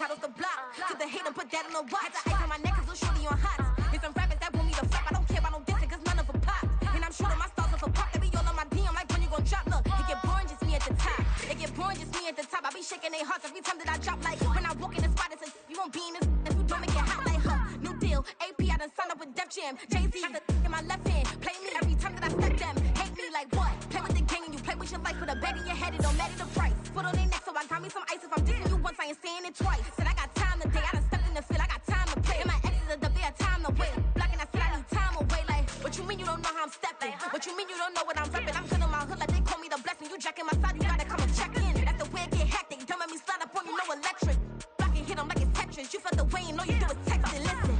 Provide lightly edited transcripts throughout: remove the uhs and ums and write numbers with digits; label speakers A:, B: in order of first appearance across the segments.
A: hot off the block. Took the hate and put that on the watch. Had the ice on my neck cause little shorty on hot. Here's some rappers that want me to flop. I don't care about no dissing cause none of them pop. And I'm shooting my stars off a pop. They be all on my DM like when you gon' drop. Look, it get boring just me at the top. It get boring just me at the top. I be shaking their hearts every time that I drop. Like when I walk in the spot, it says you won't be in this if you don't make it hot like her. New deal, AP, I done signed up with Def Jam. Jay-Z has the in my left hand. Play me every time that I step them. Hate me like what? Play with the gang and you play with your life. Put a bag in your head, it don't matter the price. Put on their neck, so I got me some ice. If I'm dissing you once, I ain't saying it twice. Said I got time today, I done stepped in the field, I got time to play. And my exes are the bare time to wait. Blocking, I said I need time away. Like, what you mean you don't know how I'm stepping? What you mean you don't know what I'm repping? I'm good in my hood, like they call me the blessing. You jacking my side, you gotta come and check in. That's the way it get hectic. Don't make me slide up on you, no electric. Blocking, hit them like it's Tetris. You felt the way and all you do is text it. Listen.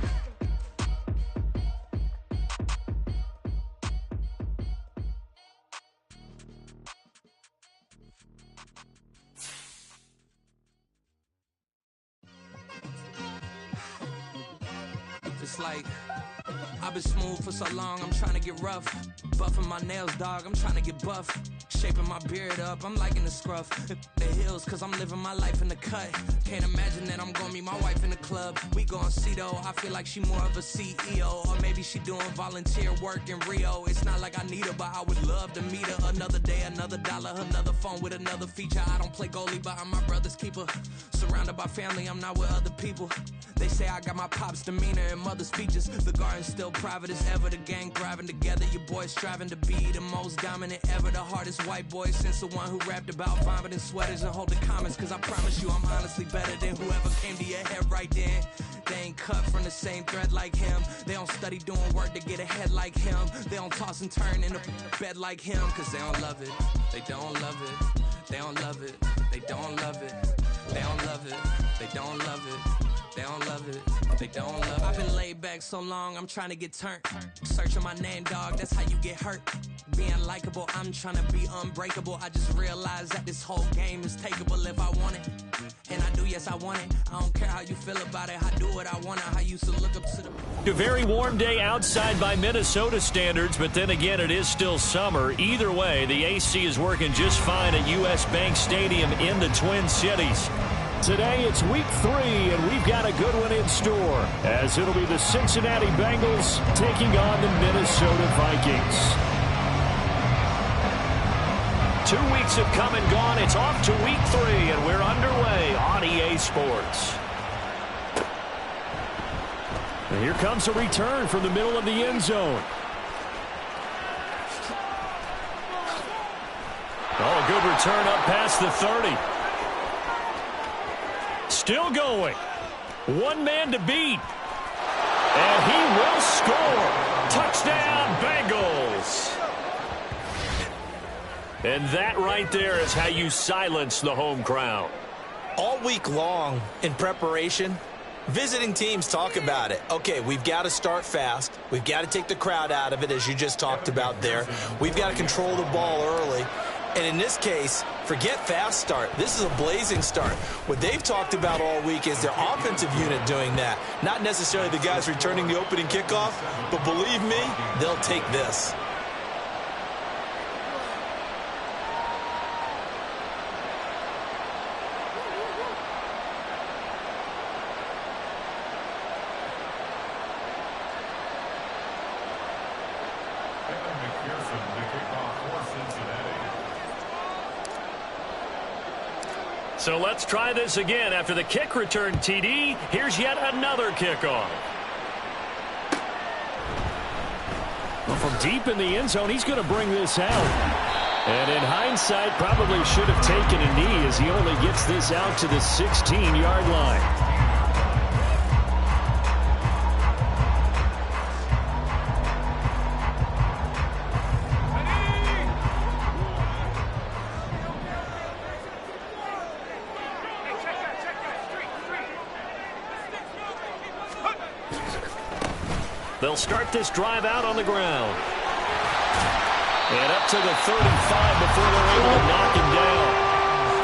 B: It's like, I've been smooth for so long, I'm trying to get rough. Buffing my nails, dog, I'm trying to get buff. Shaping my beard up, I'm liking the scruff. The heels, cause I'm living my life in the cut. Can't imagine that I'm gonna meet my wife in the club. We gon' see though, I feel like she more of a CEO. Or maybe she doing volunteer work in Rio. It's not like I need her, but I would love to meet her. Another day, another dollar, another phone with another feature. I don't play goalie, but I'm my brother's keeper. Surrounded by family, I'm not with other people. They say I got my pop's demeanor and mother's features. The garden's still private as ever. The gang thriving together. Your boys striving to be the most dominant ever. The hardest white boy since the one who rapped about vomiting sweaters and holding comments. Cause I promise you I'm honestly better than whoever came to your head right then. They ain't cut from the same thread like him. They don't study doing work to get ahead like him. They don't toss and turn in a bed like him. Cause they don't love it. They don't love it. They don't love it. They don't love it. They don't love it. They don't love it. They don't love it, they don't love it. I've been laid back so long, I'm trying to get turned. Searching my name, dog, that's how you get hurt. Being likable, I'm trying to be unbreakable. I just realized that this whole game is takeable if I want it. And I do, yes, I want it. I don't care how you feel about it. I do what I want. I used to look up to the...
C: A very warm day outside by Minnesota standards, but then again, it is still summer. Either way, the AC is working just fine at U.S. Bank Stadium in the Twin Cities. Today it's week 3, and we've got a good one in store, as it'll be the Cincinnati Bengals taking on the Minnesota Vikings. 2 weeks have come and gone. It's off to week 3, and we're underway on EA Sports. And here comes a return from the middle of the end zone. Oh, a good return up past the 30. Still going. One man to beat. And he will score. Touchdown, Bengals. And that right there is how you silence the home crowd.
D: All week long in preparation, visiting teams talk about it. Okay, we've got to start fast. We've got to take the crowd out of it, as you just talked about there. We've got to control the ball early. And in this case, forget fast start. This is a blazing start. What they've talked about all week is their offensive unit doing that. Not necessarily the guys returning the opening kickoff, but believe me, they'll take this.
C: So let's try this again. After the kick return TD, here's yet another kickoff. Well, from deep in the end zone, he's going to bring this out. And in hindsight, probably should have taken a knee as he only gets this out to the 16-yard line. They'll start this drive out on the ground. And up to the 35 before they're able to knock him down.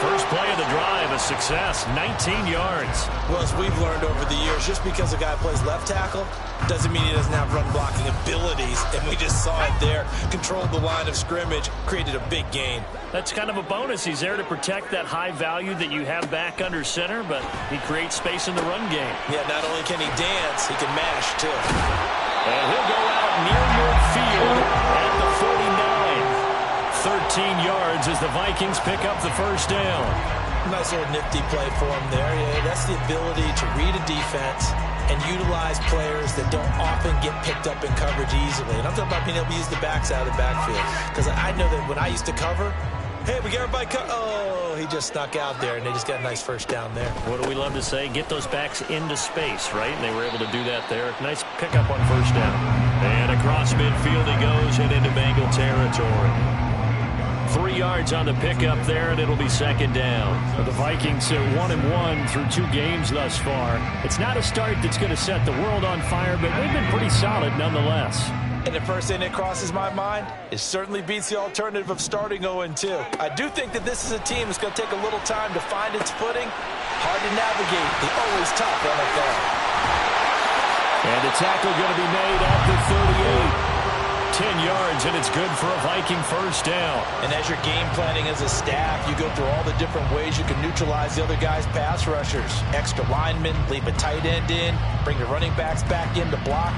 C: First First play of the drive, a success, 19 yards.
D: Well, as we've learned over the years, just because a guy plays left tackle doesn't mean he doesn't have run blocking abilities. And we just saw it there. Controlled the line of scrimmage, created a big gain.
C: That's kind of a bonus. He's there to protect that high value that you have back under center, but he creates space in the run game.
D: Yeah, not only can he dance, he can mash, too.
C: And he'll go out near midfield at the 49. 13 yards as the Vikings pick up the first down.
D: Nice little nifty play for him there. Yeah, that's the ability to read a defense and utilize players that don't often get picked up in coverage easily. And I'm talking about being able to use the backs out of the backfield. Because I know that when I used to cover, hey, we got everybody oh, he just snuck out there, and they just got a nice first down there.
C: What do we love to say? Get those backs into space, right? And they were able to do that there. Nice pickup on first down. And across midfield he goes and into Bengal territory. 3 yards on the pickup there, and it'll be second down. The Vikings are 1-1 through 2 games thus far. It's not a start that's going to set the world on fire, but they've been pretty solid nonetheless.
D: And the first thing that crosses my mind, it certainly beats the alternative of starting 0-2. I do think that this is a team that's going to take a little time to find its footing. Hard to navigate the always tough NFL.
C: And the tackle going to be made at the 38. 10 yards, and it's good for a Viking first down.
D: And as you're game planning as a staff, you go through all the different ways you can neutralize the other guy's pass rushers. Extra linemen, leave a tight end in, bring your running backs back in to block.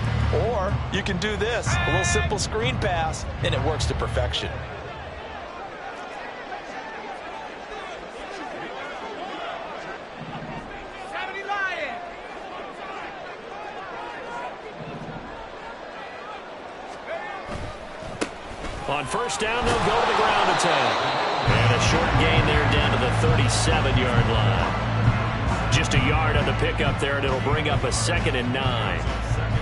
D: Or you can do this, a little simple screen pass, and it works to perfection.
C: On first down, they'll go to the ground attack. And a short gain there down to the 37-yard line. Just a yard on the pickup there, and it'll bring up a 2nd and 9.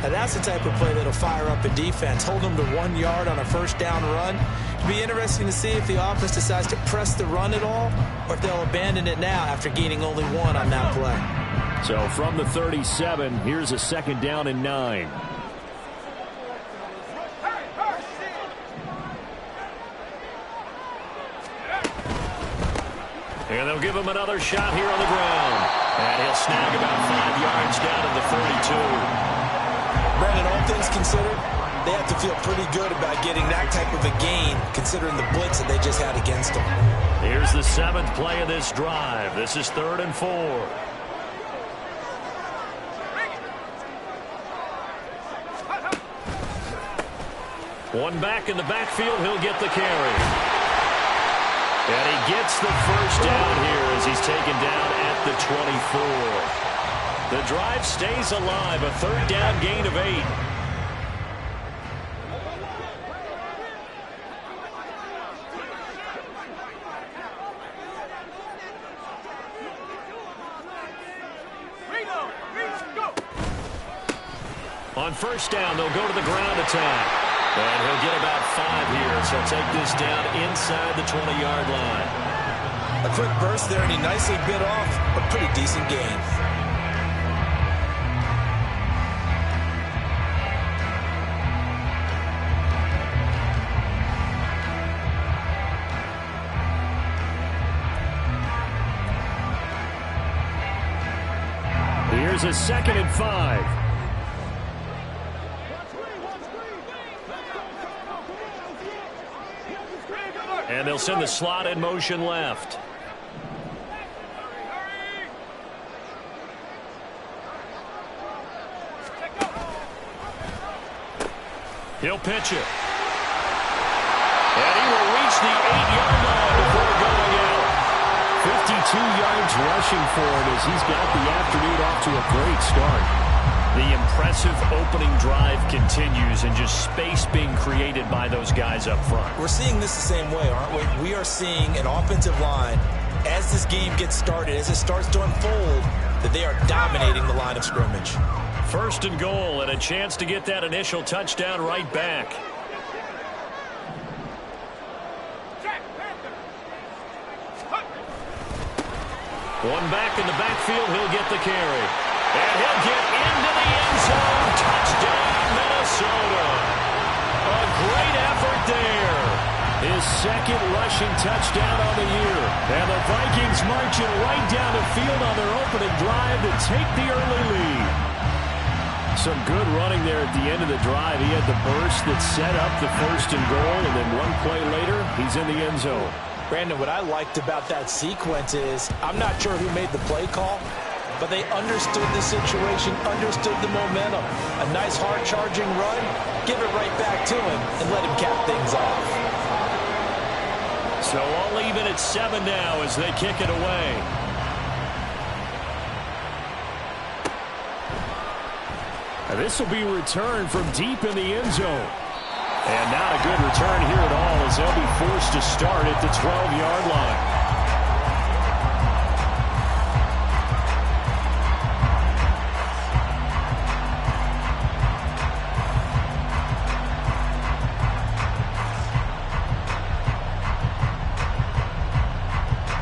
D: Now that's the type of play that'll fire up a defense. Hold them to 1 yard on a first down run. It'll be interesting to see if the offense decides to press the run at all, or if they'll abandon it now after gaining only 1 on that play.
C: So from the 37, here's a 2nd down and 9. And they'll give him another shot here on the ground. And he'll snag about 5 yards down at the 42.
D: Brandon, all things considered, they have to feel pretty good about getting that type of a gain, considering the blitz that they just had against them.
C: Here's the 7th play of this drive. This is 3rd and 4. One back in the backfield, he'll get the carry. And he gets the first down here as he's taken down at the 24. The drive stays alive, a 3rd down gain of 8. On first down, they'll go to the ground attack. And he'll get about 5 here, so take this down inside the 20-yard line.
D: A quick burst there, and he nicely bit off a pretty decent gain.
C: Here's a 2nd and 5. And they'll send the slot in motion left. He'll pitch it. And he will reach the 8-yard line before going out. 52 yards rushing for him as he's got the afternoon off to a great start. The impressive opening drive continues, and just space being created by those guys up front.
D: We're seeing this the same way, aren't we? We are seeing an offensive line, as this game gets started, as it starts to unfold, that they are dominating the line of scrimmage.
C: 1st and goal, and a chance to get that initial touchdown right back. One back in the backfield, he'll get the carry. And he'll get into the end zone. Touchdown, Minnesota. A great effort there. His second rushing touchdown on the year. And the Vikings marching right down the field on their opening drive to take the early lead. Some good running there at the end of the drive. He had the burst that set up the 1st and goal, and then one play later, he's in the end zone.
D: Brandon, what I liked about that sequence is I'm not sure who made the play call, but they understood the situation, understood the momentum. A nice hard-charging run, give it right back to him, and let him cap things off.
C: So all even at 7 now as they kick it away. And this will be returned from deep in the end zone. And not a good return here at all as they'll be forced to start at the 12-yard line.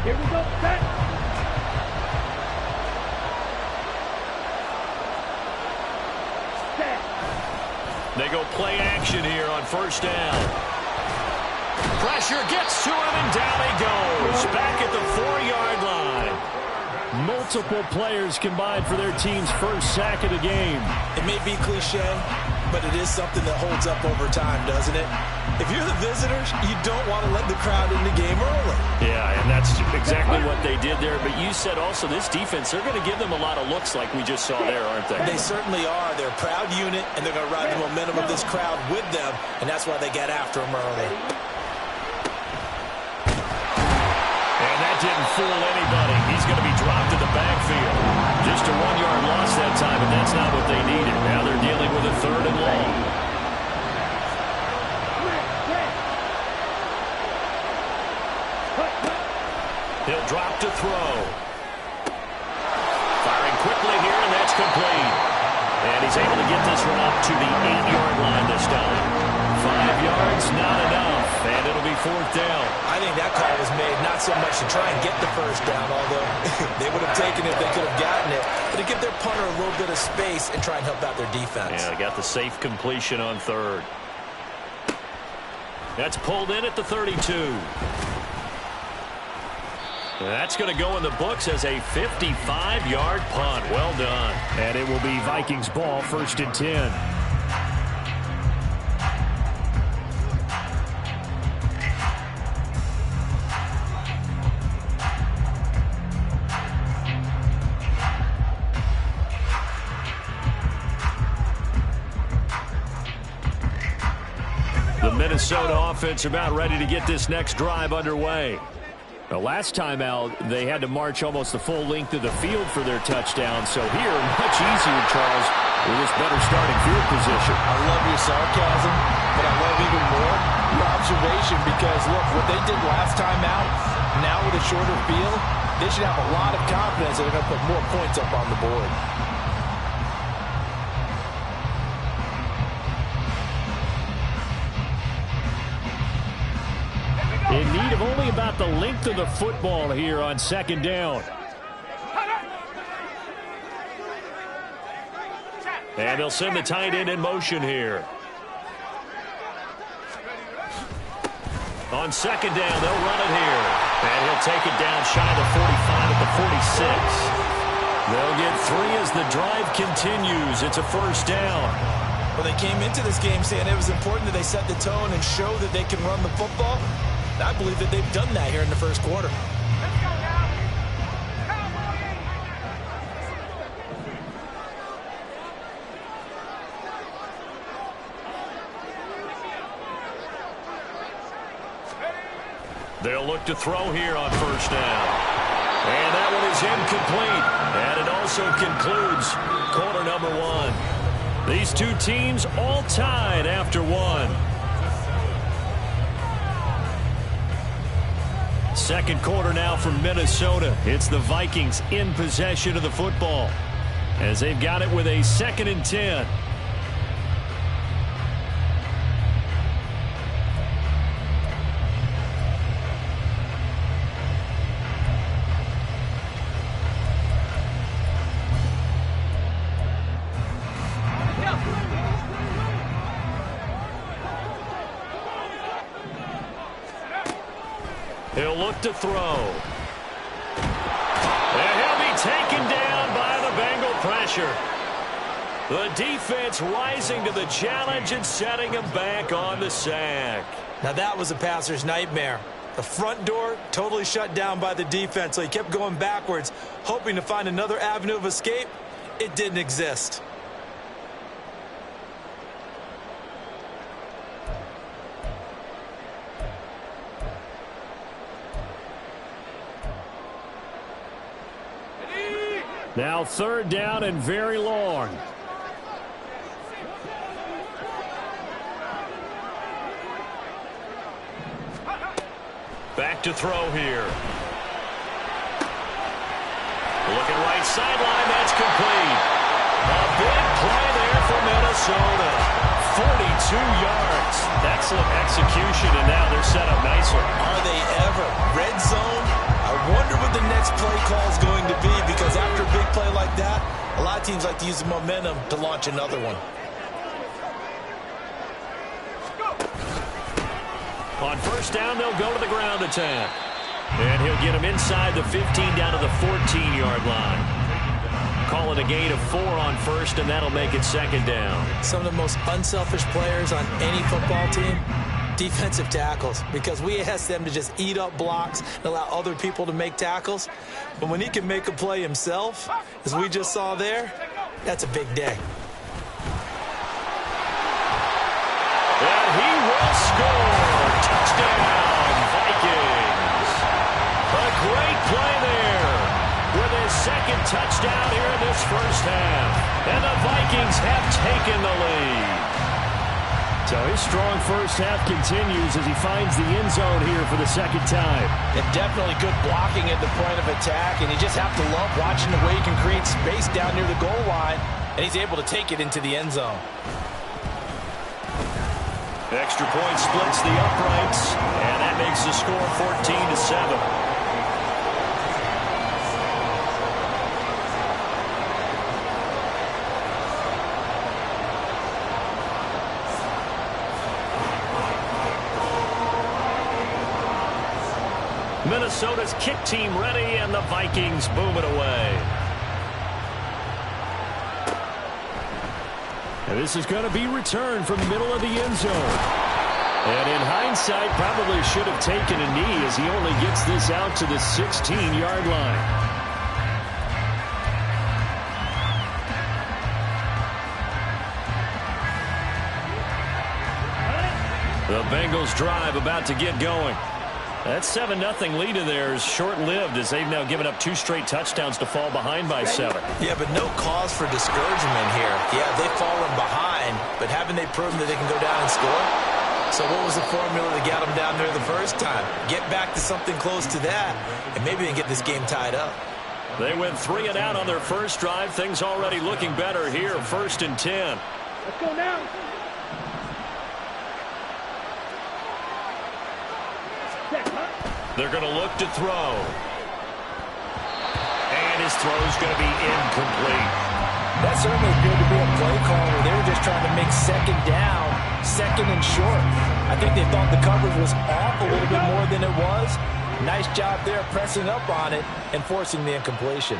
E: Here we go, set.
C: They go play action here on 1st down. Pressure gets to him, and down he goes. Back at the 4-yard line. Multiple players combined for their team's first sack of the game.
D: It may be cliche, but it is something that holds up over time, doesn't it? If you're the visitors, you don't want to let the crowd in the game early.
C: Yeah, and that's exactly what they did there. But you said also this defense, they're going to give them a lot of looks like we just saw there, aren't they?
D: They certainly are. They're a proud unit, and they're going to ride the momentum of this crowd with them, and that's why they get after them early.
C: And that didn't fool anybody. He's going to be dropped in the backfield. Just a 1-yard loss that time, and that's not what they needed. Now they're dealing with a 3rd and long. He'll drop to throw. Firing quickly here, and that's complete. And he's able to get this one up to the 8-yard line this time. 5 yards, not enough, and it'll be 4th down.
D: I think that call was made not so much to try and get the 1st down, although they would have taken it if they could have gotten it, but to give their punter a little bit of space and try and help out their defense.
C: Yeah, they got the safe completion on 3rd. That's pulled in at the 32. That's going to go in the books as a 55-yard punt. Well done. And it will be Vikings ball, 1st and 10. The Minnesota offense about ready to get this next drive underway. The last time out, they had to march almost the full length of the field for their touchdown. So here, much easier, Charles, with this better starting field position.
D: I love your sarcasm, but I love even more your observation because, look, what they did last time out, now with a shorter field, they should have a lot of confidence that they're going to put more points up on the board.
C: In need of only about the length of the football here on 2nd down. And they'll send the tight end in motion here. On 2nd down, they'll run it here. And he'll take it down shy of the 45 at the 46. They'll get 3 as the drive continues. It's a 1st down.
D: Well, they came into this game saying it was important that they set the tone and show that they can run the football. I believe that they've done that here in the 1st quarter.
C: They'll look to throw here on 1st down. And that one is incomplete. And it also concludes quarter number 1. These two teams all tied after 1. 2nd quarter now from Minnesota. It's the Vikings in possession of the football as they've got it with a 2nd and 10. He'll look to throw. And he'll be taken down by the Bengal pressure. The defense rising to the challenge and setting him back on the sack.
D: Now that was a passer's nightmare. The front door totally shut down by the defense, so he kept going backwards, hoping to find another avenue of escape. It didn't exist.
C: Now 3rd down and very long. Back to throw here. Looking right sideline, that's complete. A big play there for Minnesota. 42 yards. Excellent execution, and now they're set up nicely.
D: Are they ever? Red zone? I wonder what the next play call is going to be, because after a big play like that, a lot of teams like to use the momentum to launch another one.
C: On 1st down, they'll go to the ground attack. And he'll get him inside the 15 down to the 14-yard line. Call it a gain of 4 on 1st, and that'll make it 2nd down.
D: Some of the most unselfish players on any football team, defensive tackles, because we ask them to just eat up blocks and allow other people to make tackles. But when he can make a play himself, as we just saw there, that's a big day.
C: And he will score. Touchdown, Vikings. A great play there with his 2nd touchdown here in this 1st half. And the Vikings have taken the lead. So his strong 1st half continues as he finds the end zone here for the 2nd time.
D: And definitely good blocking at the point of attack, and you just have to love watching the way he can create space down near the goal line, and he's able to take it into the end zone.
C: Extra point splits the uprights, and that makes the score 14-7. Minnesota's kick team ready, and the Vikings boom it away. And this is going to be returned from the middle of the end zone. And in hindsight, probably should have taken a knee as he only gets this out to the 16-yard line. The Bengals drive about to get going. That 7-0 lead of theirs short-lived as they've now given up 2 straight touchdowns to fall behind by 7.
D: Yeah, but no cause for discouragement here. Yeah, they've fallen behind, but haven't they proven that they can go down and score? So what was the formula that got them down there the first time? Get back to something close to that, and maybe they can get this game tied up.
C: They went 3 and out on their first drive. Things already looking better here. 1st and 10.
E: Let's go now.
C: They're going to look to throw. And his throw's going to be incomplete.
D: That certainly appeared to be a play call where they were just trying to make 2nd down, 2nd and short. I think they thought the coverage was off a little bit more than it was. Nice job there pressing up on it and forcing the incompletion.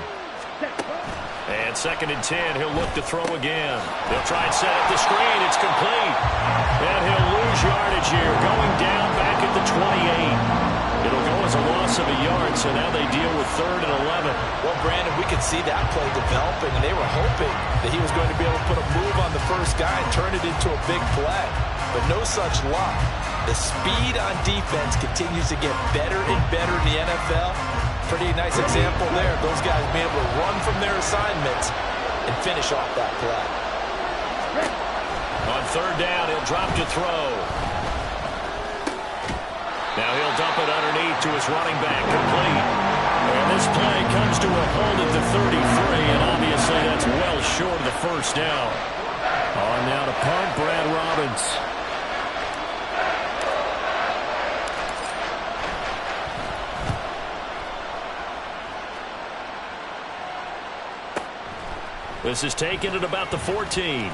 C: And 2nd and 10, he'll look to throw again. They'll try and set up the screen. It's complete. And he'll lose yardage here, going down back at the 28. It'll go as a loss of a yard, so now they deal with 3rd and 11.
D: Well, Brandon, we could see that play developing, and they were hoping that he was going to be able to put a move on the first guy and turn it into a big play. But no such luck. The speed on defense continues to get better and better in the NFL. Pretty nice example there. Those guys being able to run from their assignments and finish off that play.
C: On 3rd down, he'll drop to throw. Now he'll dump it underneath to his running back, complete. And this play comes to a hold at the 33, and obviously that's well short of the 1st down. On now to punt, Brad Robbins. This is taken at about the 14.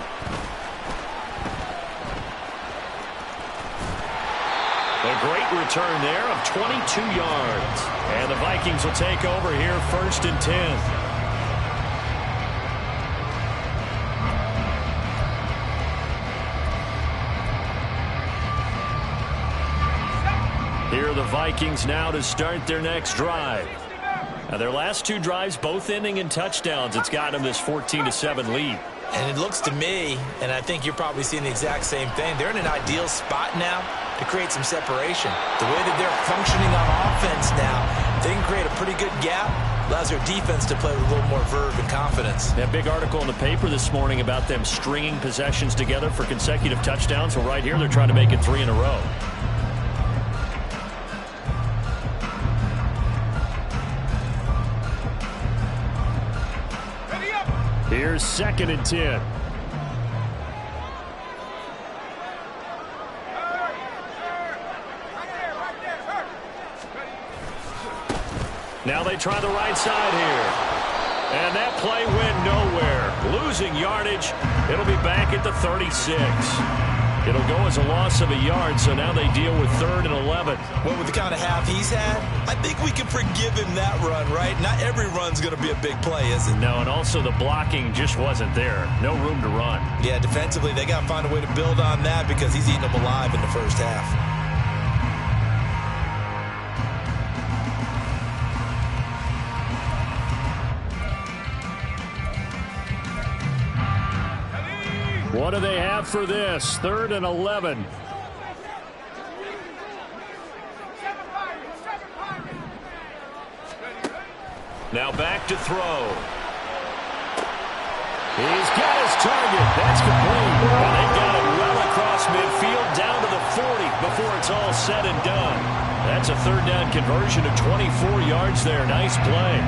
C: They're a great return there of 22 yards. And the Vikings will take over here 1st and 10. Here are the Vikings now to start their next drive. Now their last 2 drives both ending in touchdowns. It's got them this 14-7 lead.
D: And it looks to me, and I think you're probably seeing the exact same thing, they're in an ideal spot now to create some separation. The way that they're functioning on offense now, they can create a pretty good gap. Allows their defense to play with a little more verve and confidence.
C: That big article in the paper this morning about them stringing possessions together for consecutive touchdowns. Well, right here they're trying to make it 3 in a row. Here's 2nd and 10. Now they try the right side here. And that play went nowhere. Losing yardage. It'll be back at the 36. It'll go as a loss of a yard, so now they deal with 3rd and 11.
D: Well, with the kind of half he's had, I think we can forgive him that run, right? Not every run's going to be a big play, is it?
C: No, and also the blocking just wasn't there. No room to run.
D: Yeah, defensively, they got to find a way to build on that because he's eating them alive in the first half.
C: What do they have for this? 3rd and 11. Now back to throw. He's got his target. That's complete. And they got it well across midfield down to the 40 before it's all said and done. That's a 3rd down conversion of 24 yards there. Nice play.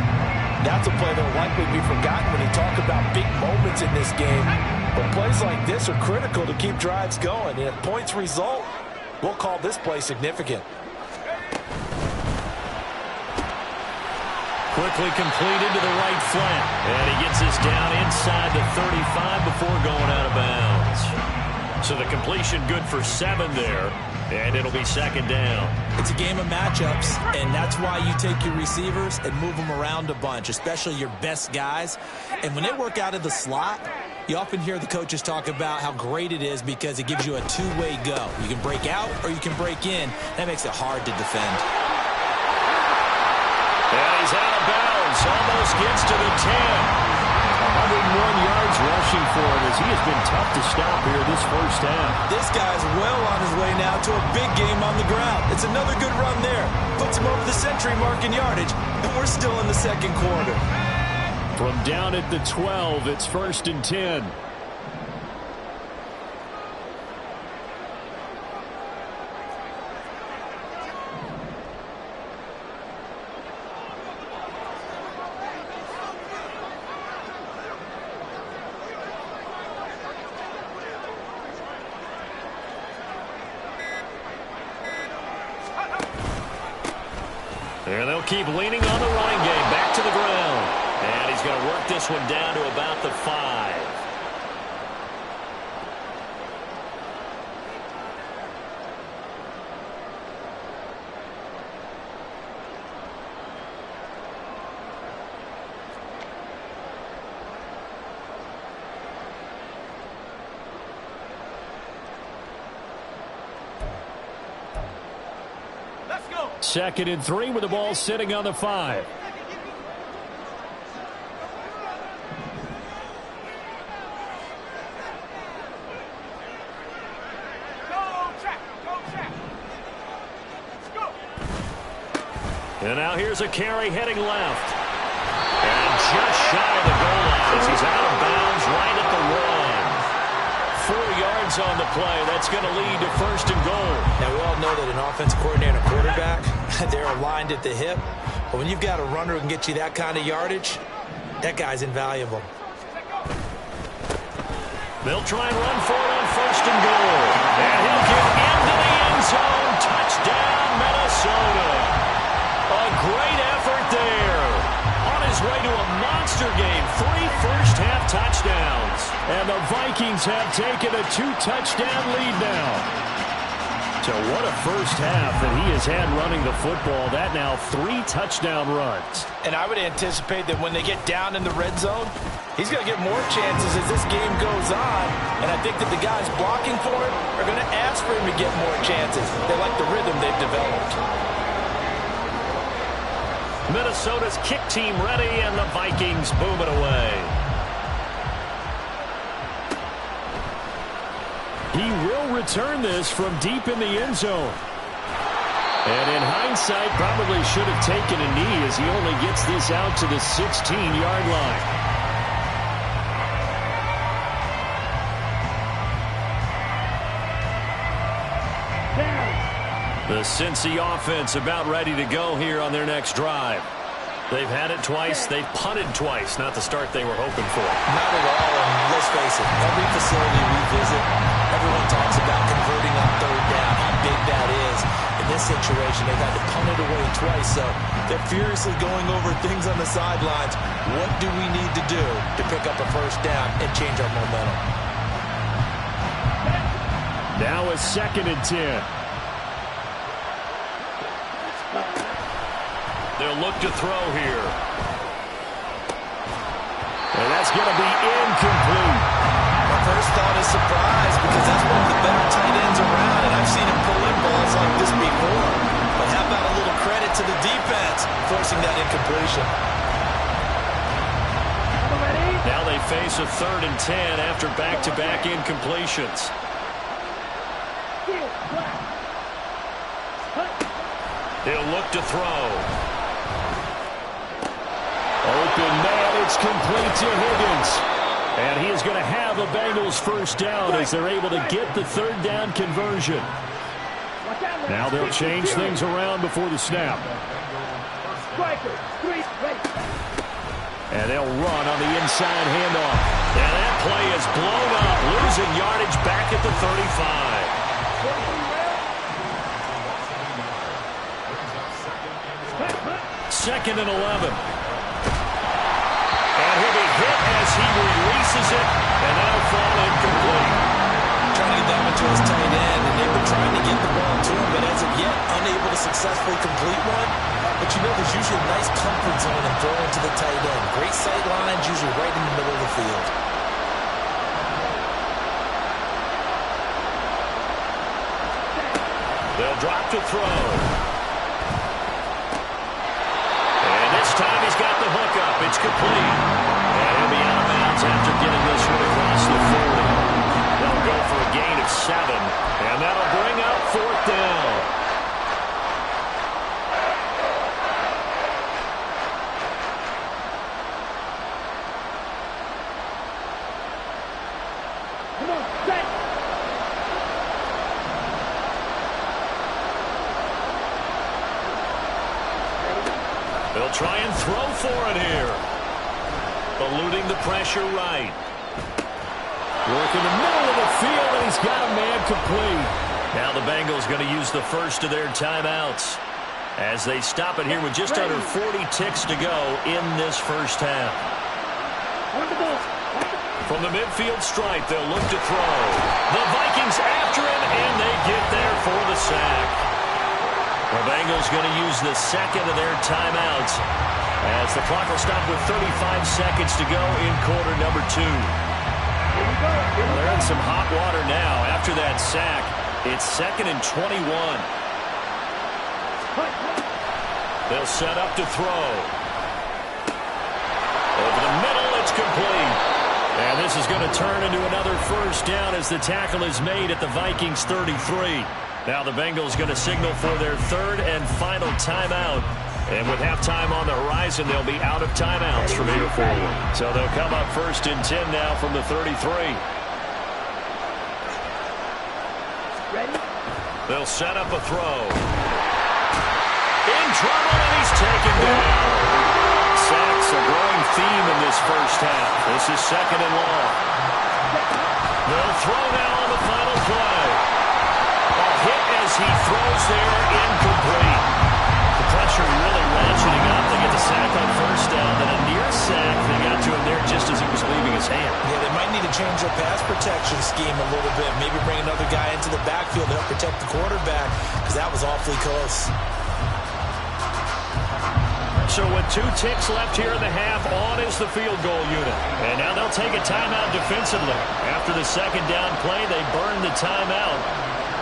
F: That's a play that will likely be forgotten when you talk about big moments in this game. But plays like this are critical to keep drives going. And if points result, we'll call this play significant.
C: Quickly completed to the right flat. And he gets this down inside the 35 before going out of bounds. So the completion good for 7 there. And it'll be 2nd down.
D: It's a game of matchups, and that's why you take your receivers and move them around a bunch, especially your best guys. And when they work out of the slot, you often hear the coaches talk about how great it is because it gives you a two-way go. You can break out or you can break in. That makes it hard to defend.
C: And he's out of bounds. Almost gets to the 10. 101 yards rushing for him as he has been tough to stop here this first half.
D: This guy's well on his way now to a big game on the ground. It's another good run there. Puts him over the century mark in yardage, and we're still in the 2nd quarter.
C: From down at the 12, it's 1st and 10. And they'll keep leaning on the running game. Back to the ground. And he's going to work this one down to about the 5.
E: Let's go.
C: 2nd and 3 with the ball sitting on the 5. And now here's a carry heading left. And just shy of the goal line as he's out of bounds right at the 1. 4 yards on the play. That's going to lead to 1st and goal.
D: Now, we all know that an offensive coordinator and a quarterback, they're aligned at the hip. But when you've got a runner who can get you that kind of yardage, that guy's invaluable.
C: They'll try and run for it on 1st and goal. And he'll get into the end zone. Touchdown, Minnesota. A great effort there. On his way to a monster game. 3 first-half touchdowns. And the Vikings have taken a 2-touchdown lead now. So what a first half that he has had running the football. That now 3 touchdown runs.
F: And I would anticipate that when they get down in the red zone, he's going to get more chances as this game goes on. And I think that the guys blocking for him are going to ask for him to get more chances. They like the rhythm they've developed.
C: Minnesota's kick team ready, and the Vikings boom it away. He will return this from deep in the end zone. And in hindsight, probably should have taken a knee as he only gets this out to the 16-yard line. The Cincy offense about ready to go here on their next drive. They've had it twice. They've punted twice. Not the start they were hoping for.
D: Not at all, and let's face it, every facility we visit, everyone talks about converting on third down, how big that is. In this situation, they've had to punt it away twice, so they're furiously going over things on the sidelines. What do we need to do to pick up a first down and change our momentum?
C: Now a 2nd and 10. They'll look to throw here. And that's going to be incomplete.
D: My first thought is surprise because that's one of the better tight ends around, and I've seen him pull in balls like this before. But how about a little credit to the defense forcing that incompletion?
C: Now they face a 3rd and 10 after back-to-back incompletions. He'll look to throw. Open man, it's complete to Higgins. And he is going to have a Bengals first down as they're able to get the 3rd down conversion. Now they'll change things around before the snap. And they'll run on the inside handoff. And that play is blown up, losing yardage back at the 35. 2nd and 11. And he'll be hit as he releases it, and that'll fall incomplete.
D: Trying to get that one to his tight end, and they've been trying to get the ball to him, but as of yet, unable to successfully complete one. But you know, there's usually a nice comfort zone in throwing to the tight end. Great sight lines, usually right in the middle of the field.
C: They'll drop to throw. This time he's got the hook up. It's complete. And he'll be out of bounds after getting this one across the 40. They'll go for a gain of 7. And that'll bring up 4th down.
E: Come on, set.
C: They'll try and throw for it here. Eluding the pressure right. Working the middle of the field, and he's got a man complete. Now the Bengals going to use the first of their timeouts as they stop it here with just under 40 ticks to go in this first half. From the midfield stripe, they'll look to throw. The Vikings after him, and they get there for the sack. The Bengals going to use the 2nd of their timeouts as the clock will stop with 35 seconds to go in quarter number 2. Well, they're in some hot water now after that sack. It's 2nd and 21. They'll set up to throw. Over the middle, it's complete. And this is going to turn into another first down as the tackle is made at the Vikings 33. Now the Bengals going to signal for their 3rd and final timeout. And with halftime on the horizon, they'll be out of timeouts from here forward. So they'll come up 1st and 10 now from the 33.
E: Ready?
C: They'll set up a throw. In trouble, and he's taken down. Sacks a growing theme in this first half. This is 2nd and long. They'll throw now on the final play. A hit as he throws there, incomplete. The pressure really ratcheting up. They get the sack on 1st down, then a near sack. They got to him there just as he was leaving his hand.
D: Yeah, they might need to change their pass protection scheme a little bit. Maybe bring another guy into the backfield to help protect the quarterback, because that was awfully close.
C: So with 2 ticks left here in the half, on is the field goal unit. And now they'll take a timeout defensively. After the second down play, they burn the timeout,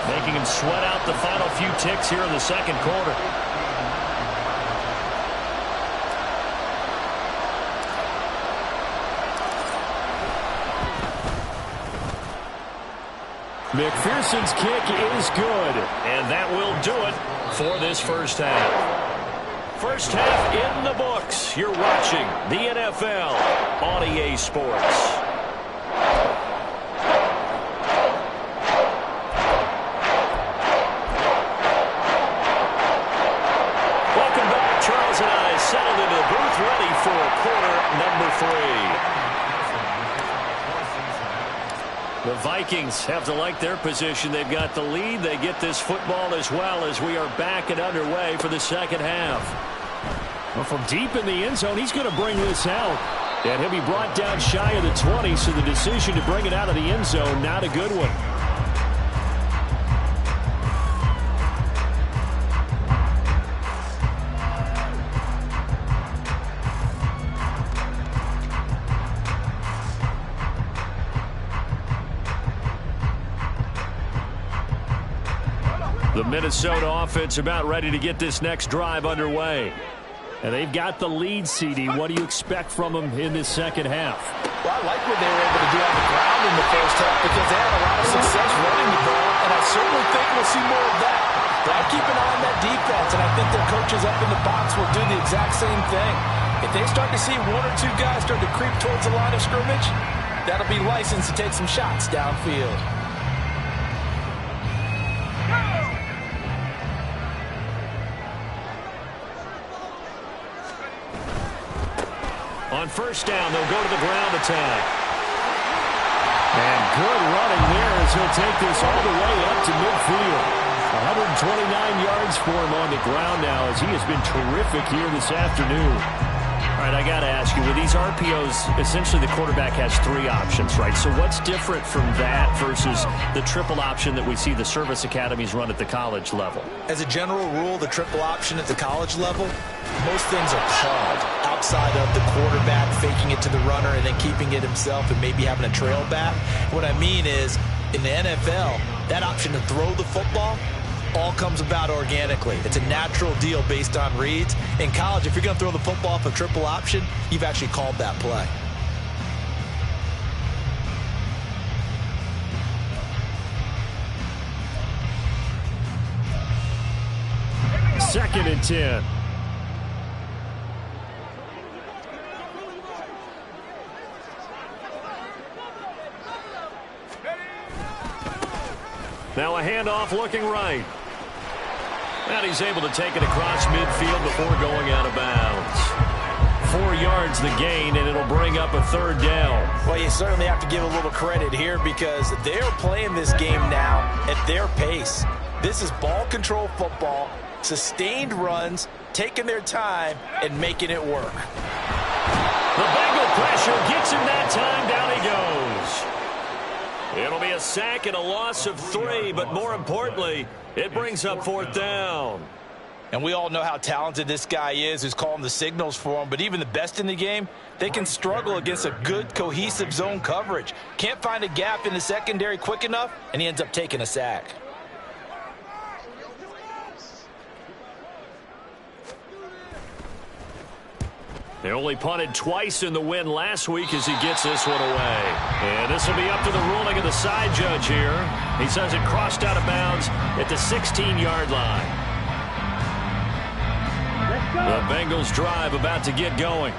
C: making them sweat out the final few ticks here in the second quarter. McPherson's kick is good, and that will do it for this first half. First half in the books. You're watching the NFL on EA Sports. Welcome back. Charles and I settled into the booth, ready for quarter number 3. The Vikings have to like their position. They've got the lead. They get this football as well as we are back and underway for the second half. Well, from deep in the end zone, he's going to bring this out. And he'll be brought down shy of the 20, so the decision to bring it out of the end zone, not a good one. The Minnesota offense about ready to get this next drive underway. And they've got the lead, CD. What do you expect from them in this second half?
F: Well, I like what they were able to do on the ground in the first half because they had a lot of success running the ball, and I certainly think we'll see more of that. But I keep an eye on that defense, and I think their coaches up in the box will do the exact same thing. If they start to see 1 or 2 guys start to creep towards the line of scrimmage, that'll be license to take some shots downfield.
C: On first down, they'll go to the ground attack. And good running there as he'll take this all the way up to midfield. 129 yards for him on the ground now as he has been terrific here this afternoon. All right, I got to ask you, with these RPOs, essentially the quarterback has 3 options, right? So what's different from that versus the triple option that we see the service academies run at the college level?
D: As a general rule, the triple option at the college level, most things are called outside of the quarterback faking it to the runner and then keeping it himself and maybe having a trail back. What I mean is, in the NFL, that option to throw the football all comes about organically. It's a natural deal based on reads. In college, if you're going to throw the football off a triple option, you've actually called that play.
C: Second and 10. Now a handoff looking right. And he's able to take it across midfield before going out of bounds. 4 yards the gain, and it'll bring up a third down.
F: Well, you certainly have to give a little credit here because they're playing this game now at their pace. This is ball control football, sustained runs, taking their time, and making it work.
C: The Bengal pressure gets him that time. Down he goes. It'll be a sack and a loss of 3, but more importantly, it brings up 4th down.
F: And we all know how talented this guy is who's calling the signals for him, but even the best in the game, they can struggle against a good, cohesive zone coverage. Can't find a gap in the secondary quick enough, and he ends up taking a sack.
C: They only punted twice in the win last week as he gets this one away. And this will be up to the ruling of the side judge here. He says it crossed out of bounds at the 16-yard line. The Bengals drive about to get going.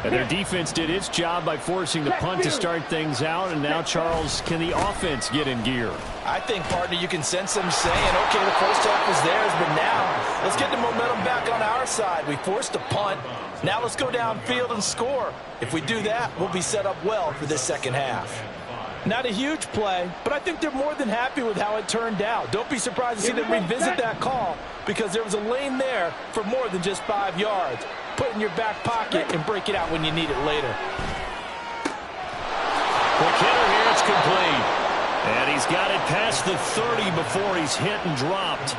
C: And their defense did its job by forcing the punt to start things out. And now, Charles, can the offense get in gear?
F: I think, partner, you can sense them saying, okay, the first half was theirs, but now let's get the momentum back on our side. We forced a punt. Now let's go downfield and score. If we do that, we'll be set up well for this second half. Not a huge play, but I think they're more than happy with how it turned out. Don't be surprised to see them revisit that call because there was a lane there for more than just 5 yards. Put it in your back pocket and break it out when you need it later.
C: The kicker That's complete. And he's got it past the 30 before he's hit and dropped.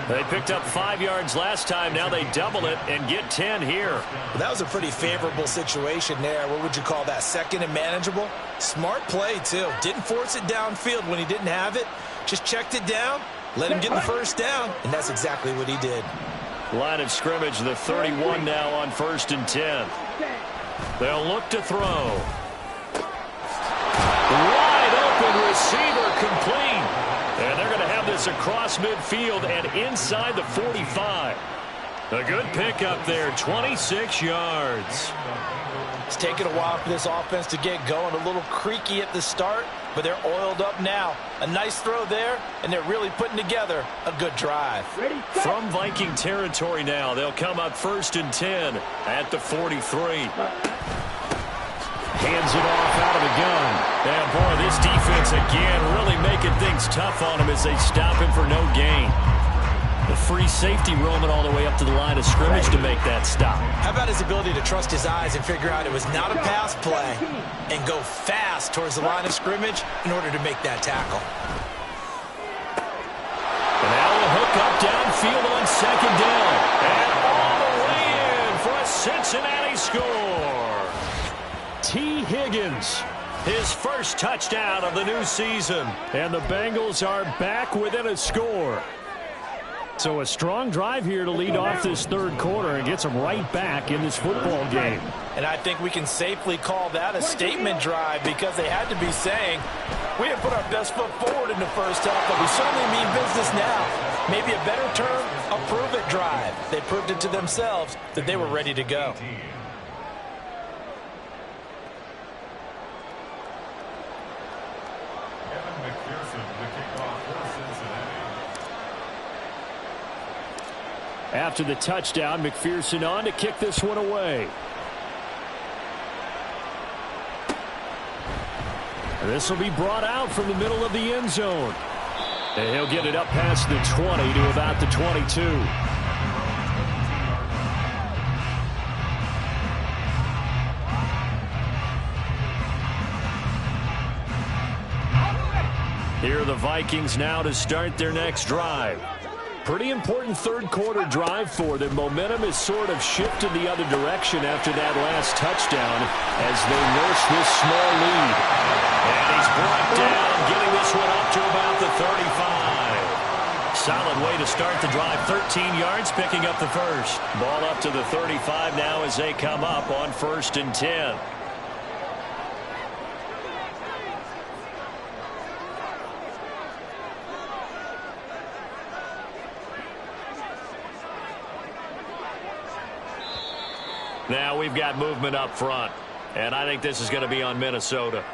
C: They picked up 5 yards last time. Now they double it and get 10 here.
D: Well, that was a pretty favorable situation there. What would you call that? Second and manageable? Smart play, too. Didn't force it downfield when he didn't have it. Just checked it down, let him get the first down, and that's exactly what he did.
C: Line of scrimmage, the 31 now on 1st and 10. They'll look to throw. Wide open receiver complete. And they're going to have this across midfield and inside the 45. A good pickup there, 26 yards.
F: It's taken a while for this offense to get going. A little creaky at the start, but they're oiled up now. A nice throw there, and they're really putting together a good drive.
C: From Viking territory now, they'll come up 1st and 10 at the 43. Hands it off out of the gun. And, boy, this defense again really making things tough on him as they stop him for no gain. The free safety roaming all the way up to the line of scrimmage to make that stop.
D: How about his ability to trust his eyes and figure out it was not a pass play and go fast towards the line of scrimmage in order to make that tackle.
C: And now a hook up downfield on 2nd down. And all the way in for a Cincinnati score. T. Higgins, his first touchdown of the new season. And the Bengals are back within a score. So a strong drive here to lead off this 3rd quarter and gets them right back in this football game.
F: And I think we can safely call that a statement drive because they had to be saying, we have put our best foot forward in the first half, but we certainly mean business now. Maybe a better term, a prove-it drive. They proved it to themselves that they were ready to go.
C: After the touchdown, McPherson on to kick this one away. This will be brought out from the middle of the end zone. And he'll get it up past the 20 to about the 22. Here are the Vikings now to start their next drive. Pretty important 3rd quarter drive for them. Momentum is sort of shifted the other direction after that last touchdown as they nurse this small lead. And he's brought down, getting this one up to about the 35. Solid way to start the drive. 13 yards, picking up the first. Ball up to the 35 now as they come up on 1st and 10. Now we've got movement up front, and I think this is going to be on Minnesota.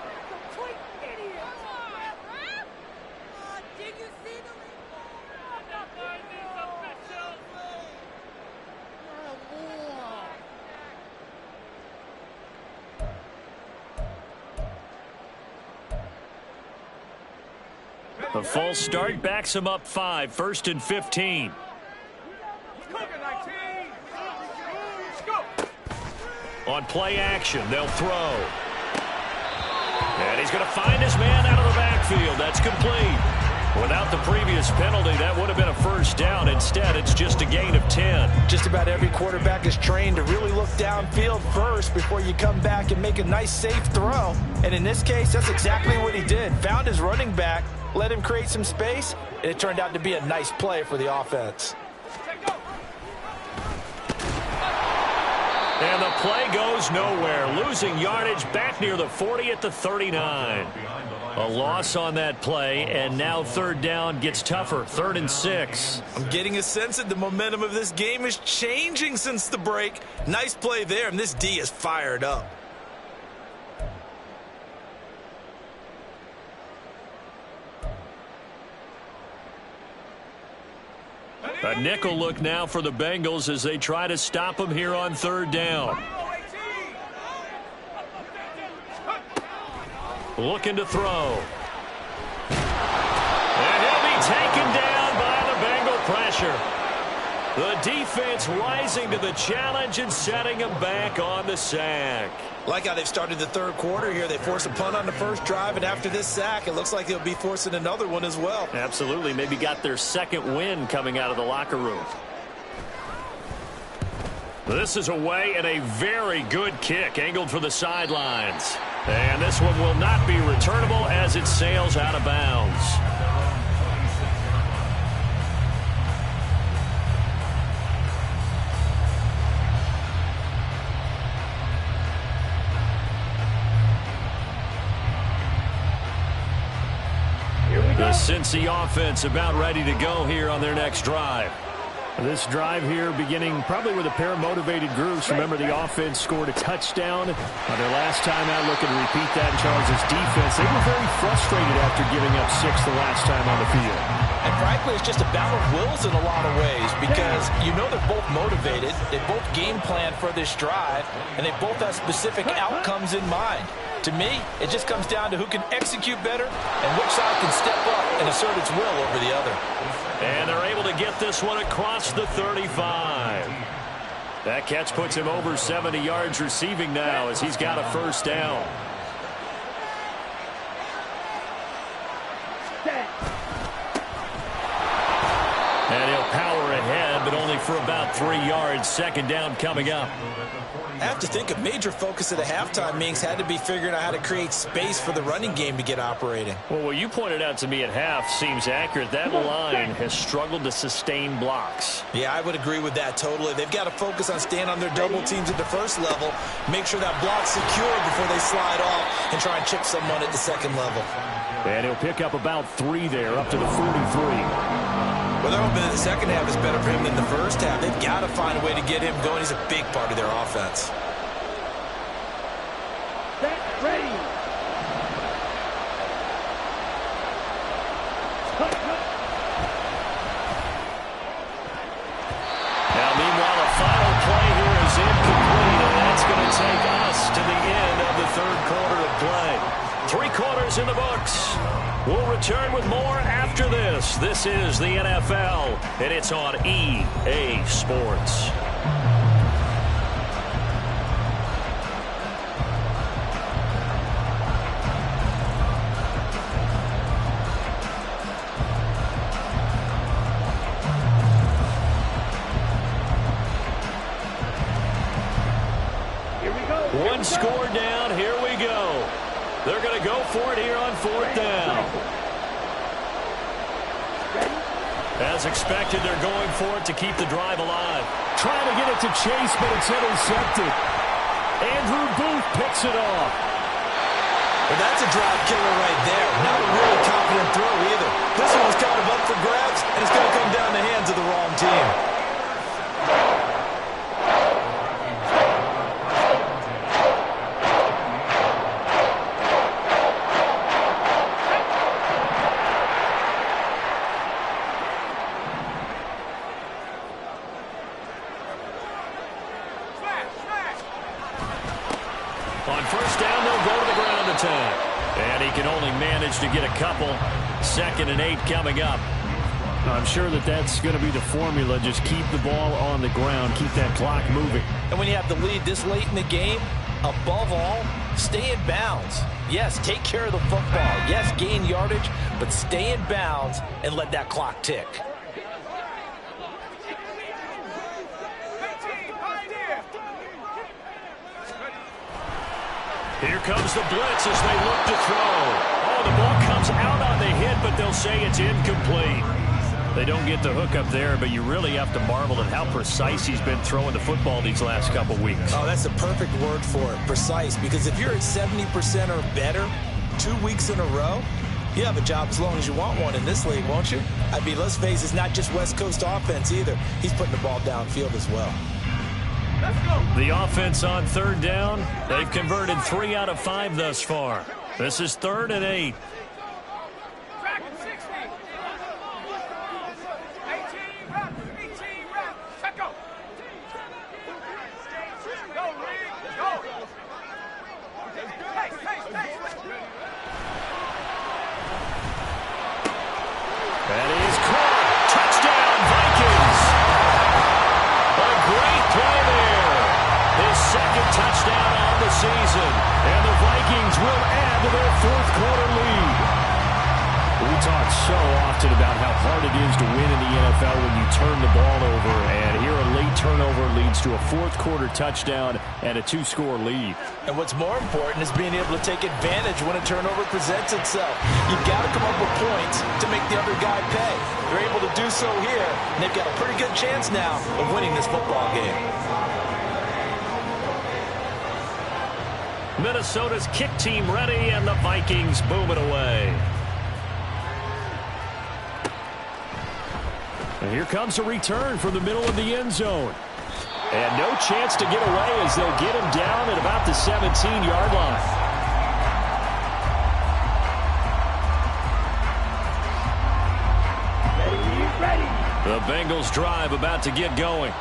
C: The false start backs him up 5, 1st and 15. On play action, they'll throw. And he's going to find his man out of the backfield. That's complete. Without the previous penalty, that would have been a 1st down. Instead, it's just a gain of 10.
F: Just about every quarterback is trained to really look downfield first before you come back and make a nice, safe throw. And in this case, that's exactly what he did. Found his running back, let him create some space, and it turned out to be a nice play for the offense.
C: And the play goes nowhere. Losing yardage back near the 40 at the 39. A loss on that play, and now 3rd down gets tougher. 3rd and 6.
D: I'm getting a sense that the momentum of this game is changing since the break. Nice play there, and this D is fired up.
C: A nickel look now for the Bengals as they try to stop him here on 3rd down. Looking to throw. And he'll be taken down by the Bengal pressure. The defense rising to the challenge and setting them back on the sack.
D: Like how they've started the third quarter here. They force a punt on the first drive, and after this sack, it looks like they'll be forcing another one as well.
C: Absolutely. Maybe got their second win coming out of the locker room. This is away and a very good kick angled for the sidelines. And this one will not be returnable as it sails out of bounds. The Cincy offense about ready to go here on their next drive.
G: This drive here beginning probably with a pair of motivated groups. Remember, the offense scored a touchdown on their last time out, looking to repeat that in Chargers defense. They were very frustrated after giving up 6 the last time on the field.
D: And frankly, it's just a battle of wills in a lot of ways because you know they're both motivated. They both game plan for this drive, and they both have specific outcomes in mind. To me, it just comes down to who can execute better and which side can step up and assert its will over the other.
C: And they're able to get this one across the 35. That catch puts him over 70 yards receiving now as he's got a first down. And he'll power ahead, but only for about 3 yards. Second down coming up.
D: I have to think a major focus of the halftime, Minks, had to be figuring out how to create space for the running game to get operating.
C: Well, what you pointed out to me at half seems accurate. That line has struggled to sustain blocks.
D: Yeah, I would agree with that totally. They've got to focus on staying on their double teams at the first level, make sure that block's secure before they slide off and try and chip someone at the second level.
G: And he'll pick up about 3 there, up to the 43.
D: Well, they're hoping that the second half is better for him than the first half. They've got to find a way to get him going. He's a big part of their offense.
E: Set, ready.
C: Now, meanwhile, a final play here is incomplete, and that's going to take us to the end of the third quarter of play. 3 quarters in the books. We'll return with more after this. This is the NFL, and it's on EA Sports.
E: Here we go.
C: One score down. Here we go. They're going to go for it here on 4th down. As expected, they're going for it to keep the drive alive.
G: Trying to get it to Chase, but it's intercepted. Andrew Booth picks it off.
D: Well, that's a drive killer right there. Not a really confident throw either. This one was kind of up for grabs, and it's going to come down the hands of the wrong team.
C: On first down, they'll go to the ground attack. And he can only manage to get a couple. 2nd and 8 coming up.
G: I'm sure that that's going to be the formula. Just keep the ball on the ground. Keep that clock moving.
D: And when you have the lead this late in the game, above all, stay in bounds. Yes, take care of the football. Yes, gain yardage, but stay in bounds and let that clock tick.
C: Here comes the blitz as they look to throw. Oh, the ball comes out on the hit, but they'll say it's incomplete. They don't get the hook up there, but you really have to marvel at how precise he's been throwing the football these last couple weeks.
D: Oh, that's the perfect word for it, precise. Because if you're at 70% or better 2 weeks in a row, you have a job as long as you want one in this league, won't you? I mean, let's face it, it's not just West Coast offense either. He's putting the ball downfield as well.
C: The offense on 3rd down, they've converted 3 out of 5 thus far. This is 3rd and 8. That is caught. Touchdown, Vikings. season. And the Vikings will add to their fourth quarter lead. We talk so often about how hard it is to win in the NFL when you turn the ball over. And here a late turnover leads to a fourth quarter touchdown and a 2-score lead.
F: And what's more important is being able to take advantage when a turnover presents itself. You've got to come up with points to make the other guy pay. They're able to do so here, and they've got a pretty good chance now of winning this football game.
C: Minnesota's kick team ready, and the Vikings boom it away. And here comes a return from the middle of the end zone. And no chance to get away as they'll get him down at about the 17-yard line. The Bengals drive about to get going.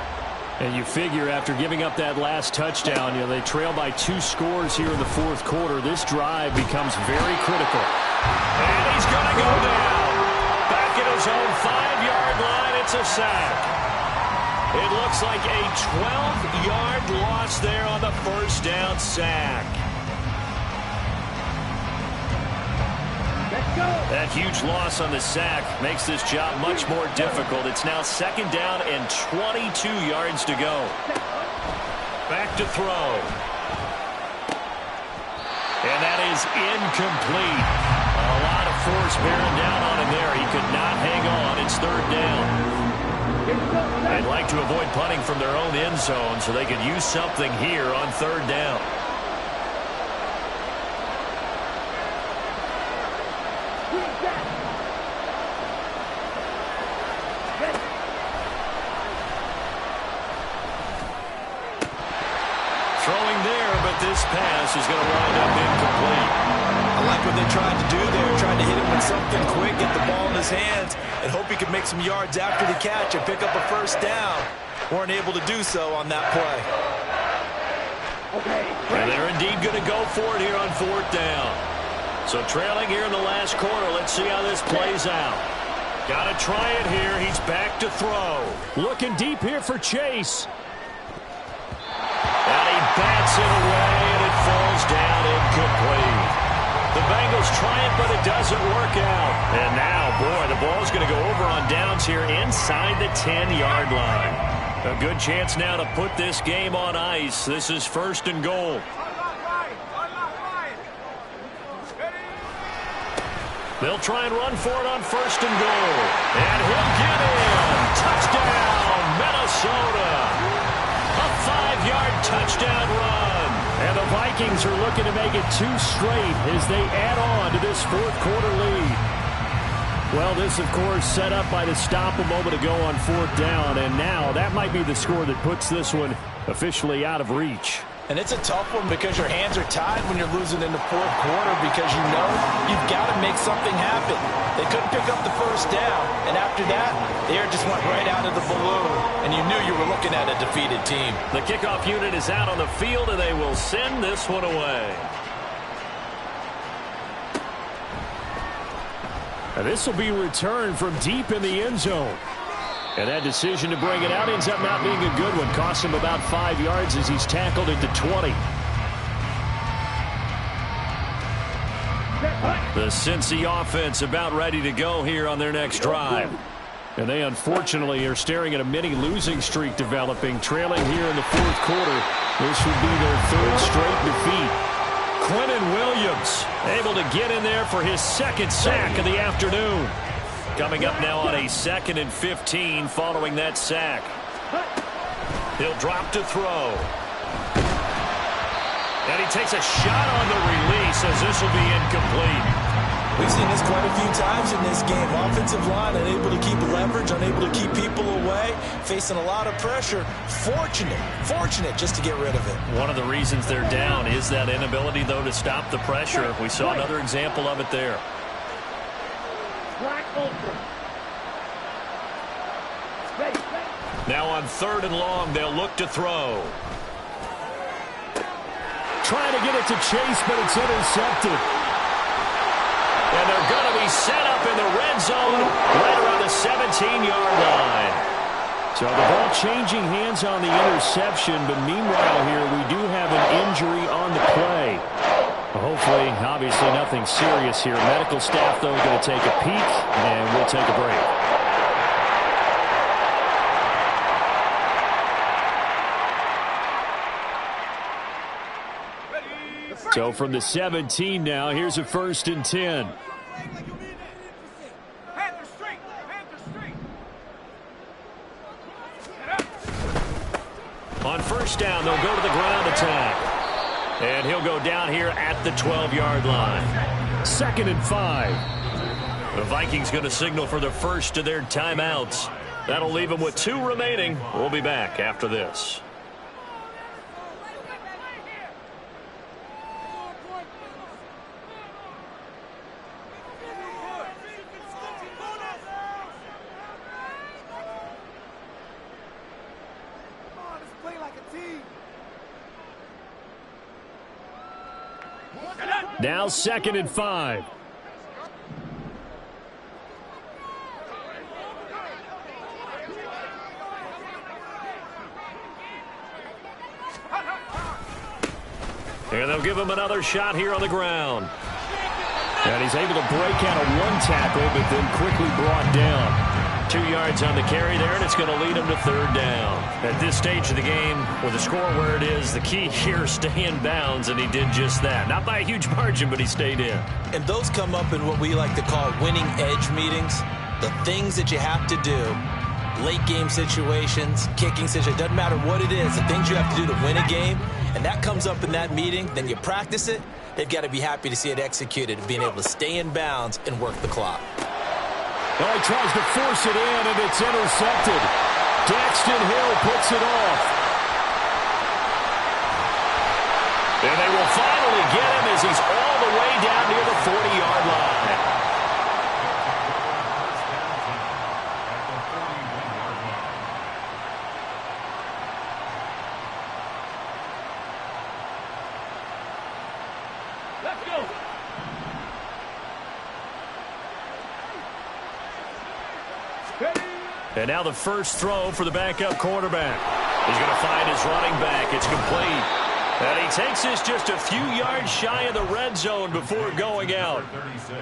C: And you figure after giving up that last touchdown, they trail by 2 scores here in the fourth quarter. This drive becomes very critical. And he's going to go down. Back at his own 5-yard line. It's a sack. It looks like a 12-yard loss there on the first down sack.
E: Let's go.
C: That huge loss on the sack makes this job much more difficult. It's now 2nd down and 22 yards to go. Back to throw. And that is incomplete. A lot of force bearing down on him there. He could not hang on. It's 3rd down. They'd like to avoid punting from their own end zone so they could use something here on 3rd down. Throwing there, but this pass is going to wind up incomplete.
F: I like what they tried to do there, tried to hit him with something quick, get the ball in his hands, and hope he could make some yards after the catch and pick up a first down. Weren't able to do so on that play.
C: And they're indeed going to go for it here on 4th down. So trailing here in the last quarter, let's see how this plays out. Got to try it here. He's back to throw. Looking deep here for Chase. And he bats it away, and it falls down incomplete. The Bengals try it, but it doesn't work out. And now, boy, the ball's going to go over on downs here inside the 10-yard line. A good chance now to put this game on ice. This is 1st and goal. They'll try and run for it on 1st and goal. And he'll get in. Touchdown, Minnesota. A 5-yard touchdown run. And the Vikings are looking to make it 2 straight as they add on to this fourth quarter lead. Well, this, of course, set up by the stop a moment ago on 4th down. And now that might be the score that puts this one officially out of reach.
F: And it's a tough one because your hands are tied when you're losing in the fourth quarter because you know you've got to make something happen. They couldn't pick up the first down, and after that, the air just went right out of the balloon, and you knew you were looking at a defeated team.
C: The kickoff unit is out on the field, and they will send this one away. And this will be returned from deep in the end zone. And that decision to bring it out ends up not being a good one. Costs him about 5 yards as he's tackled at the 20. The Cincy offense about ready to go here on their next drive. And they unfortunately are staring at a mini losing streak developing, trailing here in the fourth quarter. This would be their 3rd straight defeat. Quinnen Williams able to get in there for his 2nd sack of the afternoon. Coming up now on a 2nd and 15 following that sack. He'll drop to throw. And he takes a shot on the release as this will be incomplete.
F: We've seen this quite a few times in this game. Offensive line unable to keep leverage, unable to keep people away, facing a lot of pressure. Fortunate just to get rid of it.
C: One of the reasons they're down is that inability, though, to stop the pressure. We saw another example of it there. Now on 3rd and long, they'll look to throw. Trying to get it to Chase, but it's intercepted. And they're going to be set up in the red zone right around the 17-yard line.
G: So the ball changing hands on the interception, but meanwhile here we do have an injury on the play. Well, hopefully, obviously nothing serious here. Medical staff, though, going to take a peek, and we'll take a break. So from the 17 now, here's a 1st and 10. On 1st down, they'll go to the ground attack. And he'll go down here at the 12-yard line. 2nd and 5. The Vikings going to signal for the first of their timeouts. That'll leave them with 2 remaining. We'll be back after this. Now 2nd and 5. And they'll give him another shot here on the ground. And he's able to break out of 1 tackle, but then quickly brought down. 2 yards on the carry there, and it's going to lead him to 3rd down. At this stage of the game, with the score where it is, the key here, stay in bounds, and he did just that. Not by a huge margin, but he stayed in.
D: And those come up in what we like to call winning edge meetings. The things that you have to do, late game situations, kicking situations, doesn't matter what it is, the things you have to do to win a game, and that comes up in that meeting, then you practice it, they've got to be happy to see it executed, being able to stay in bounds and work the clock.
G: Well, he tries to force it in, and it's intercepted. Daxton Hill puts it off. And they will finally get him as he's all the way down near the 40-yard line.
E: Let's go.
G: And now the first throw for the backup quarterback. He's going to find his running back. It's complete. And he takes this just a few yards shy of the red zone before going out.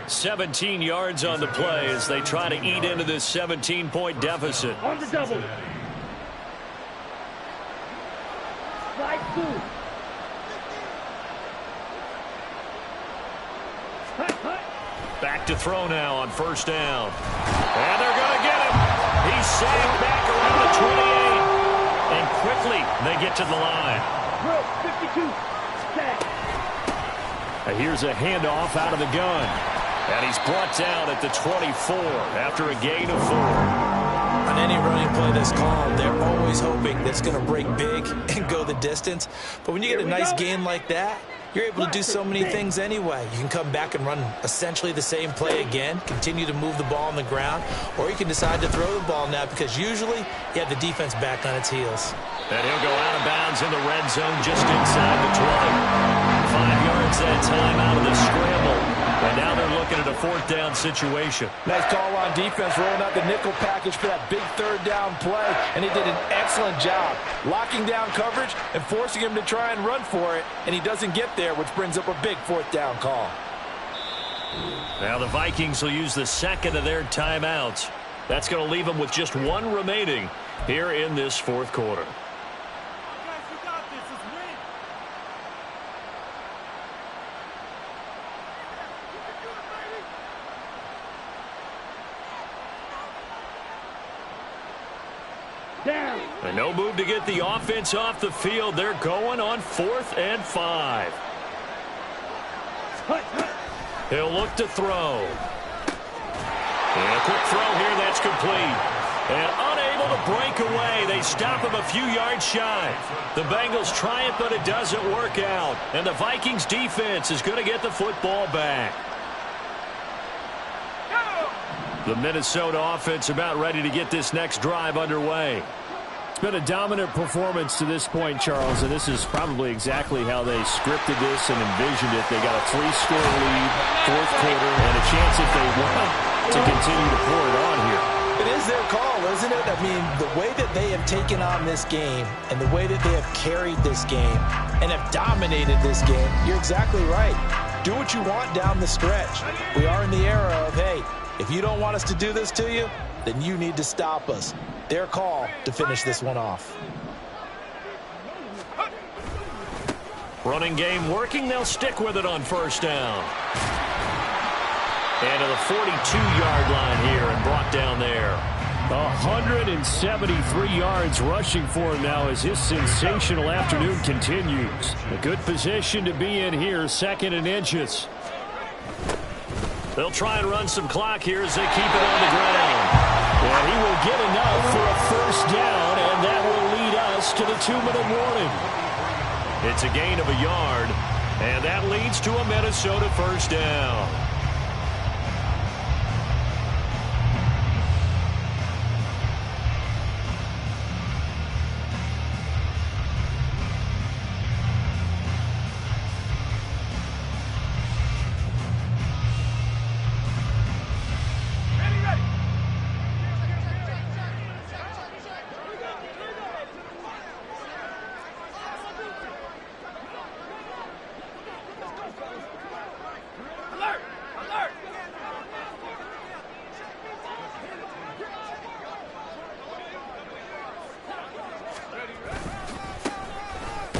G: 17 yards on the play as they try to eat into this 17-point deficit.
E: On the double. Slide 2.
G: Back to throw now on 1st down. And they're going to get him. He's sacked back around the 28. And quickly they get to the line.
E: 52. Sack.
G: Here's a handoff out of the gun. And he's brought down at the 24 after a gain of 4.
D: On any running play that's called, they're always hoping that it's going to break big and go the distance. But when you get a nice gain like that, you're able to do so many things anyway. You can come back and run essentially the same play again, continue to move the ball on the ground, or you can decide to throw the ball now because usually you have the defense back on its heels.
G: And he'll go out of bounds in the red zone just inside the 20. 5 yards that time out of the scramble. And now they're looking at a 4th down situation.
F: Nice call on defense, rolling out the nickel package for that big 3rd down play. And he did an excellent job locking down coverage and forcing him to try and run for it. And he doesn't get there, which brings up a big 4th down call.
G: Now the Vikings will use the 2nd of their timeouts. That's going to leave them with just 1 remaining here in this 4th quarter.
E: Down.
G: And no move to get the offense off the field. They're going on 4th and 5. He'll look to throw. And a quick throw here that's complete. And unable to break away. They stop him a few yards shy. The Bengals try it, but it doesn't work out. And the Vikings defense is going to get the football back. The Minnesota offense about ready to get this next drive underway. It's been a dominant performance to this point, Charles, and this is probably exactly how they scripted this and envisioned it. They got a 3-score lead, 4th quarter, and a chance if they want to continue to pour it on here.
F: it is their call, isn't it? I mean, the way that they have taken on this game and the way that they have carried this game and have dominated this game, you're exactly right. Do what you want down the stretch. We are in the era of, hey, if you don't want us to do this to you, then you need to stop us. Their call to finish this one off.
C: Running game working. They'll stick with it on first down. And to the 42-yard line here and brought down there.
G: 173 yards rushing for him now as his sensational afternoon continues. A good position to be in here, second and inches.
C: They'll try and run some clock here as they keep it on the ground.
G: And he will get enough for a first down, and that will lead us to the 2-minute warning.
C: It's a gain of a yard, and that leads to a Minnesota first down.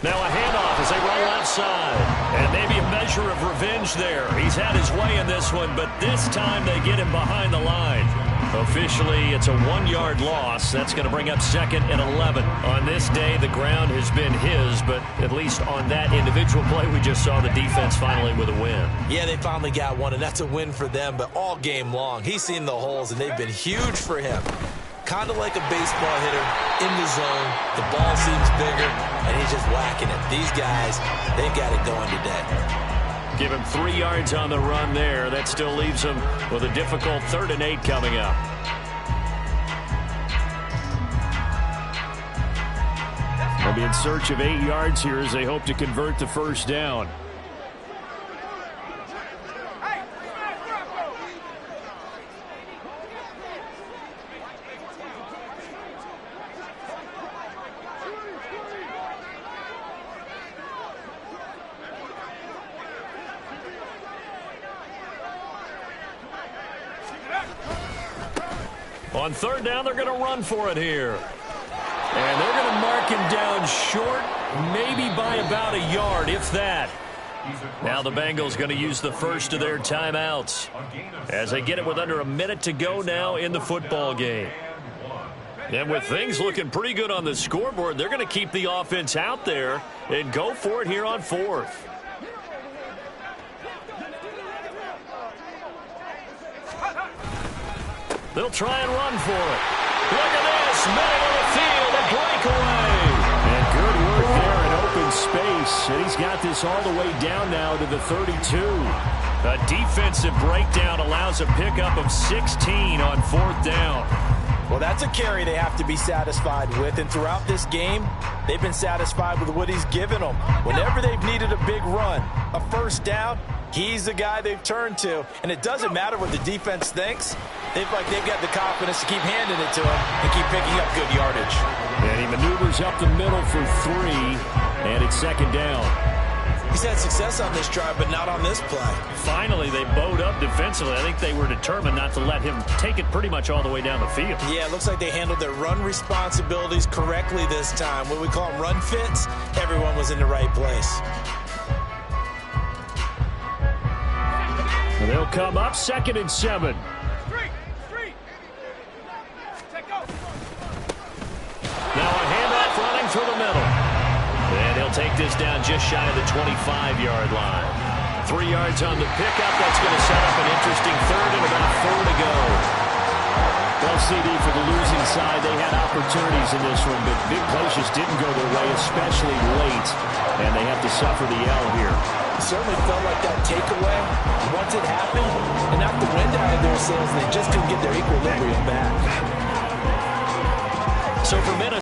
C: Now a handoff as they run left side. And maybe a measure of revenge there. He's had his way in this one, but this time they get him behind the line. Officially, it's a 1-yard loss. That's going to bring up 2nd and 11. On this day, the ground has been his, but at least on that individual play, we just saw the defense finally with a win.
D: Yeah, they finally got one, and that's a win for them, but all game long, he's seen the holes, and they've been huge for him. Kind of like a baseball hitter in the zone. The ball seems bigger, and he's just whacking it. These guys, they've got it going today.
C: Give him 3 yards on the run there. That still leaves him with a difficult 3rd and 8 coming up.
G: They'll be in search of 8 yards here as they hope to convert the first down.
C: On 3rd down, they're going to run for it here. And they're going to mark him down short, maybe by about a yard, if that. Now the Bengals going to use the first of their timeouts as they get it with under a minute to go now in the football game. And with things looking pretty good on the scoreboard, they're going to keep the offense out there and go for it here on 4th. They'll try and run for it. Look at this. Middle of the field, a breakaway.
G: And good work there in open space. And he's got this all the way down now to the 32.
C: A defensive breakdown allows a pickup of 16 on 4th down.
F: Well, that's a carry they have to be satisfied with. And throughout this game, they've been satisfied with what he's given them. Whenever they've needed a big run, a first down, he's the guy they've turned to. And it doesn't matter what the defense thinks. They've got the confidence to keep handing it to him and keep picking up good yardage.
G: And he maneuvers up the middle for 3, and it's 2nd down.
D: He's had success on this drive, but not on this play.
C: Finally, they bowed up defensively. I think they were determined not to let him take it pretty much all the way down the field.
D: Yeah, it looks like they handled their run responsibilities correctly this time. What we call them run fits, everyone was in the right place.
G: And they'll come up 2nd and 7.
C: Now a handoff running through the middle. And he'll take this down just shy of the 25-yard line. 3 yards on the pickup. That's going to set up an interesting 3rd and about 4 to go.
G: Well, CD, for the losing side, they had opportunities in this one, but big plays just didn't go their way, especially late, and they have to suffer the L here.
F: It certainly felt like that takeaway, once it happened, and knocked the wind out of their sails, they just couldn't get their equilibrium back.
C: So for Minnesota,